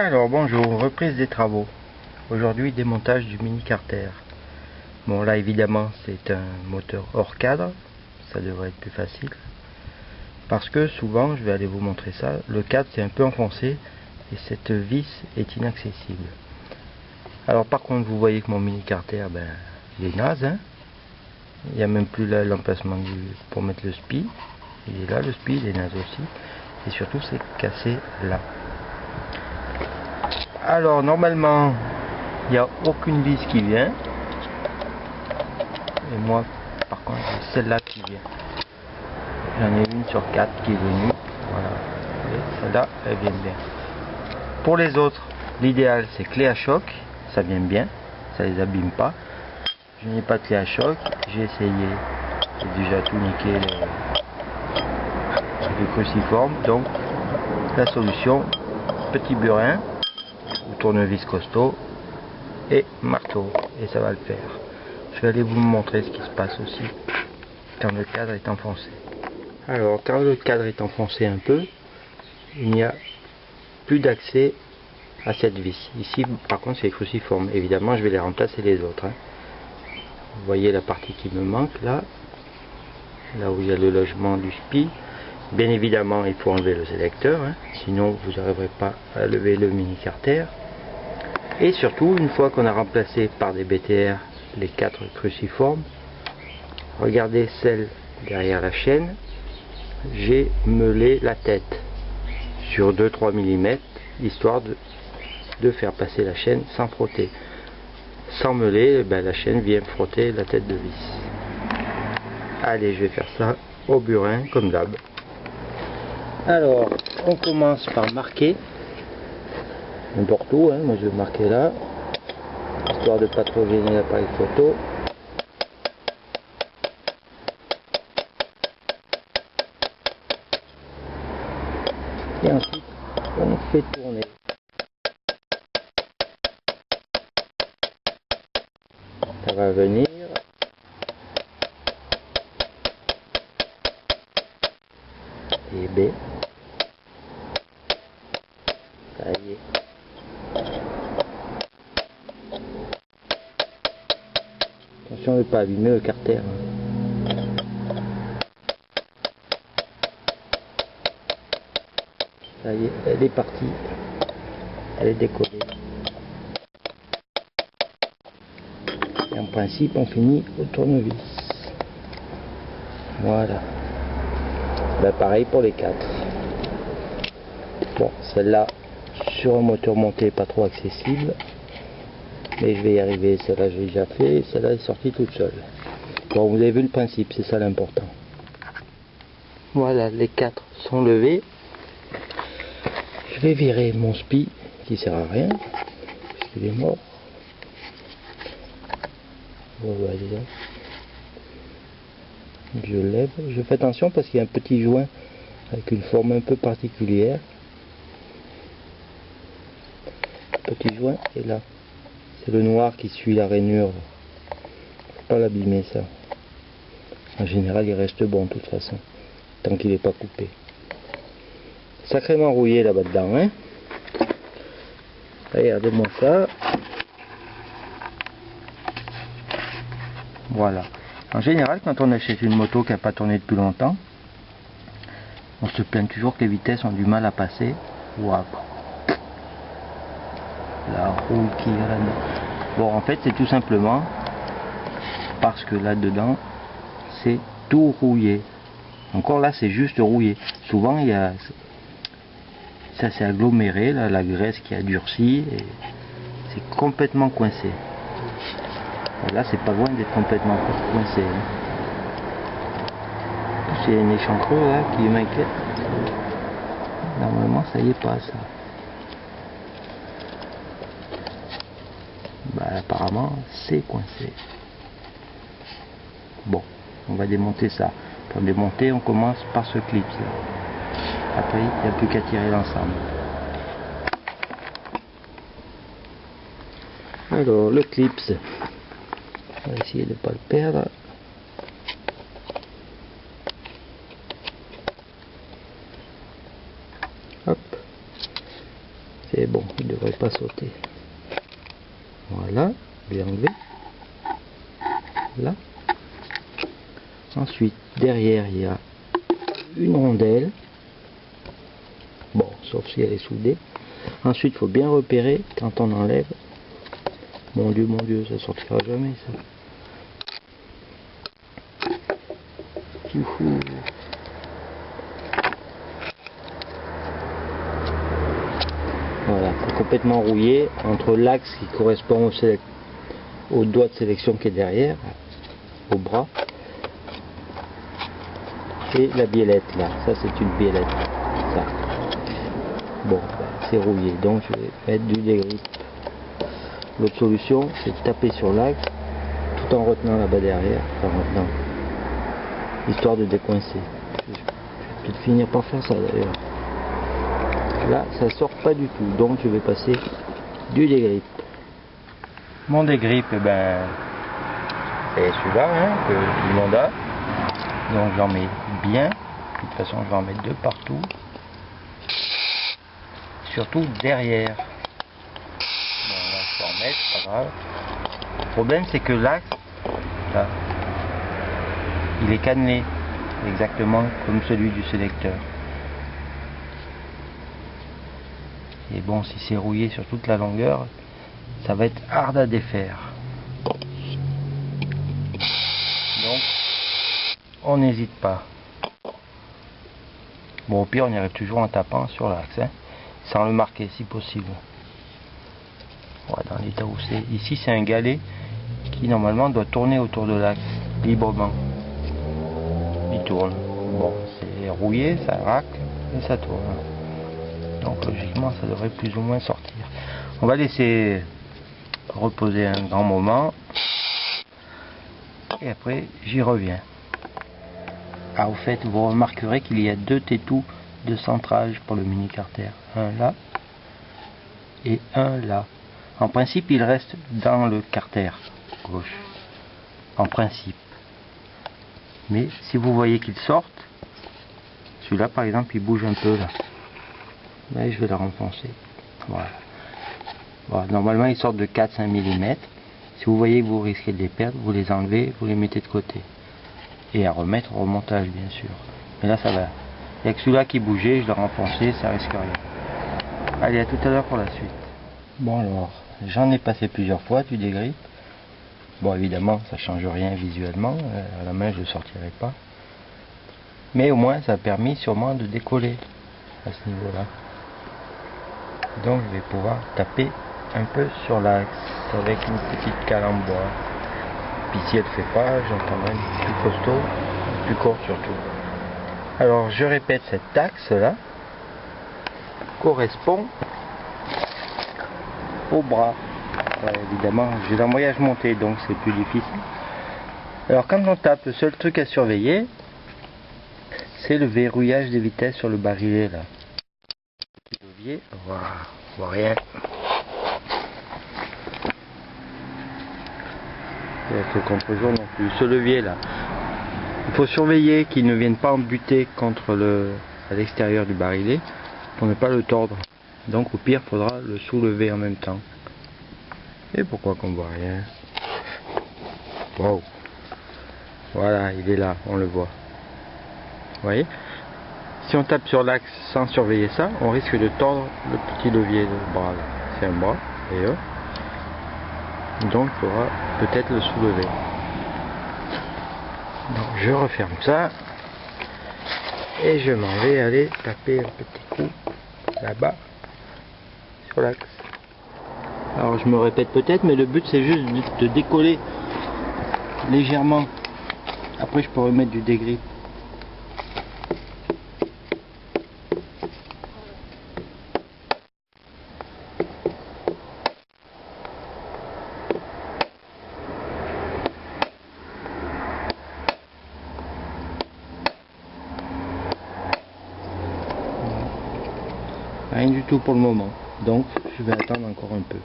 Alors bonjour, reprise des travaux. Aujourd'hui démontage du mini carter. Bon là évidemment c'est un moteur hors cadre, ça devrait être plus facile. Parce que souvent, je vais aller vous montrer ça, le cadre c'est un peu enfoncé et cette vis est inaccessible. Alors par contre vous voyez que mon mini carter, il est naze, hein. Il n'y a même plus là l'emplacement pour mettre le spi. Il est là, le spi il est naze aussi. Et surtout c'est cassé là. Alors normalement il n'y a aucune vis qui vient. Et moi par contre j'ai celle-là qui vient. J'en ai une sur 4 qui est venue. Voilà. Et celle-là elle vient bien. Pour les autres, l'idéal c'est clé à choc. Ça vient bien. Ça les abîme pas. Je n'ai pas de clé à choc. J'ai essayé. J'ai déjà tout niqué le cruciforme. Donc la solution, petit burin ou tournevis costaud et marteau. Et ça va le faire. Je vais aller vous montrer ce qui se passe aussi quand le cadre est enfoncé. Alors quand le cadre est enfoncé un peu, il n'y a plus d'accès à cette vis. Ici par contre c'est les cruciformes. Évidemment je vais les remplacer les autres. Hein. Vous voyez la partie qui me manque là où il y a le logement du SPI. Bien évidemment il faut enlever le sélecteur, hein, sinon vous n'arriverez pas à lever le mini carter. Et surtout une fois qu'on a remplacé par des BTR les 4 cruciformes, regardez celle derrière la chaîne, j'ai meulé la tête sur 2-3 mm histoire de faire passer la chaîne sans frotter. Sans meuler, la chaîne vient frotter la tête de vis. Allez, je vais faire ça au burin comme d'hab. Alors, on commence par marquer n'importe où, hein. Moi je vais marquer là, histoire de ne pas trop gêner l'appareil photo. Et ensuite, on fait tourner. Ça va venir. Et B. Ça y est. Attention de ne pas abîmer le carter. Ça y est, elle est partie. Elle est décollée. Et en principe, on finit au tournevis. Voilà. Pareil pour les 4. Bon, celle-là, sur un moteur monté, pas trop accessible. Mais je vais y arriver. Celle-là, j'ai déjà fait. Celle-là est sortie toute seule. Bon, vous avez vu le principe, c'est ça l'important. Voilà, les 4 sont levés. Je vais virer mon SPI qui sert à rien, parce qu'il est mort. Voilà, je lève. Je fais attention parce qu'il y a un petit joint avec une forme un peu particulière. Petit joint, et là, c'est le noir qui suit la rainure. Faut pas l'abîmer ça. En général, il reste bon de toute façon, tant qu'il n'est pas coupé. Sacrément rouillé là-bas dedans, hein. Regardez-moi ça. Voilà. En général, quand on achète une moto qui n'a pas tourné depuis longtemps, on se plaint toujours que les vitesses ont du mal à passer. Waouh. La roue qui est là-dedans. Bon, en fait, c'est tout simplement parce que là-dedans, c'est tout rouillé. Encore là, c'est juste rouillé. Souvent, il y a... ça s'est aggloméré, là, la graisse qui a durci, et c'est complètement coincé. Et là, c'est pas loin d'être complètement coincé. Hein. C'est un échancreux là qui m'inquiète. Normalement, ça y est pas ça. Apparemment, c'est coincé. Bon, on va démonter ça. Pour démonter, on commence par ce clip là. Après, il n'y a plus qu'à tirer l'ensemble. Alors, le clip, on va essayer de ne pas le perdre. Hop. C'est bon, il ne devrait pas sauter. Voilà, je vais enlever. Là. Ensuite, derrière, il y a une rondelle. Bon, sauf si elle est soudée. Ensuite, il faut bien repérer quand on enlève. Mon Dieu, ça sortira jamais ça. Voilà, c'est complètement rouillé entre l'axe qui correspond au doigt de sélection qui est derrière, au bras, et la biellette là. Ça, c'est une biellette. Ça. Bon, ben, c'est rouillé, donc je vais mettre du dégrip. L'autre solution, c'est de taper sur l'axe tout en retenant là-bas derrière, enfin retenant, histoire de décoincer. Je vais peut-être finir par faire ça d'ailleurs. Là, ça sort pas du tout, donc je vais passer du dégrip. Mon dégrip, eh ben, c'est celui-là hein, que tout le monde a. Donc j'en mets bien. De toute façon, je vais en mettre deux partout. Surtout derrière. Bon, là, je peux en mettre, c'est pas grave. Le problème, c'est que l'axe, là, il est cannelé, exactement comme celui du sélecteur. Et bon, si c'est rouillé sur toute la longueur, ça va être hard à défaire. Donc, on n'hésite pas. Bon, au pire, on y arrive toujours en tapant sur l'axe, hein, sans le marquer si possible. Voilà, dans l'état où c'est. Ici, c'est un galet qui normalement doit tourner autour de l'axe librement. Il tourne. Bon, c'est rouillé, ça racle et ça tourne. Donc logiquement ça devrait plus ou moins sortir. On va laisser reposer un grand moment et après j'y reviens. Ah, au fait, vous remarquerez qu'il y a deux tétous de centrage pour le mini carter, un là et un là. En principe il reste dans le carter gauche, en principe, mais si vous voyez qu'ils sortent, celui-là par exemple il bouge un peu là. Là, je vais la renfoncer. Voilà. Voilà. Normalement, ils sortent de 4-5 mm. Si vous voyez que vous risquez de les perdre, vous les enlevez, vous les mettez de côté. Et à remettre au remontage, bien sûr. Mais là, ça va. Il n'y a que celui-là qui bougeait, je l'ai renfoncé, ça risque rien. Allez, à tout à l'heure pour la suite. Bon, alors, j'en ai passé plusieurs fois du dégrip. Bon, évidemment, ça ne change rien visuellement. À la main, je ne le sortirai pas. Mais au moins, ça a permis sûrement de décoller à ce niveau-là. Donc je vais pouvoir taper un peu sur l'axe avec une petite cale en bois. Puis si elle ne fait pas, j'entendrai une plus costaud, plus court surtout. Alors je répète, cet axe là correspond au bras. Évidemment, j'ai l'embrayage monté, donc c'est plus difficile. Alors quand on tape, le seul truc à surveiller, c'est le verrouillage des vitesses sur le barillet là. Levier, voilà, on voit rien. Et avec le contre-jour non plus. Ce levier là, il faut surveiller qu'il ne vienne pas en buter contre à l'extérieur du barillet pour ne pas le tordre. Donc au pire, il faudra le soulever en même temps. Et pourquoi qu'on voit rien? Wow. Voilà, il est là, on le voit. Vous voyez? Si on tape sur l'axe sans surveiller ça, on risque de tordre le petit levier de bras. C'est un bras, et donc il faudra peut-être le soulever. Donc je referme ça et je m'en vais aller taper un petit coup là-bas sur l'axe. Alors je me répète peut-être, mais le but c'est juste de décoller légèrement. Après je peux remettre du dégrip. Rien du tout pour le moment, donc je vais attendre encore un peu.